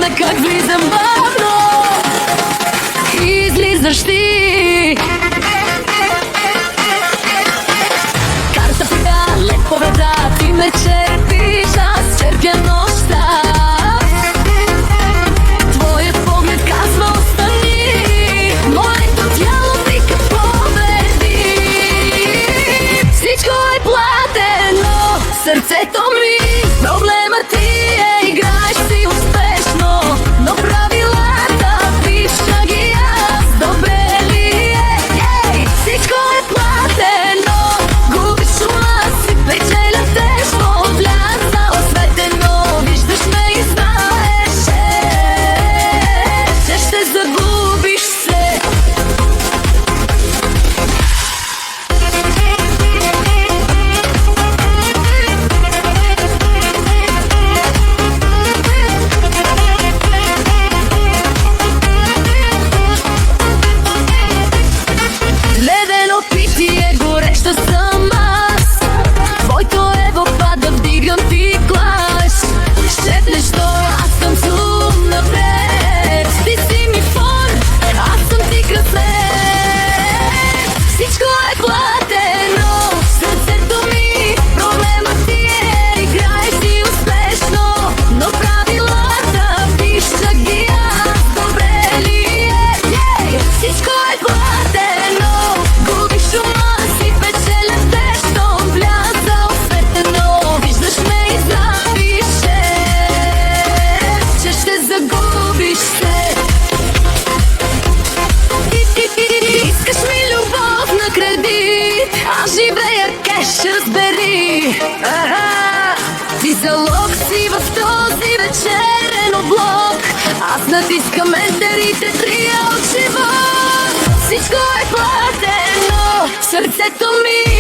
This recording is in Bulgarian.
сигурна как влизам бавно и излизаш ти. Карта сега, лек поведа, ти ме черпиш, аз черпя нощта. Твоят поглед казва остани, моето тяло вика победи. Всичко е платено, сърцето ми, проблемът ти е, играеш си успешно, но правилата пиша ги аз, добре ли е? Всичко е платено, губиш ума си, печеля тежко, вляза осветено, виждаш ме и знаеш, че ще загубиш се. Ледено питие, гореща съм аз, твоето его пада, вдигам ти клаш. Шепнеш то, аз съм зум напред, ти си ми фон, аз съм ти късмет. Всичко е платено, сърцето ми, проблемът ти е, играеш си успешно, но правилата пиша ги аз, добре ли е? Всичко е платено, губиш ума си, печеля тежко, вляза осветено, виждаш ме и запишеш, че ще загубиш се. Искаш ми любов на кредит, аз живея кеш, разбери. Ти залог си в този вечерен облог, аз натискам ентерите, трия от живот. Всичко е платено, сърцето ми,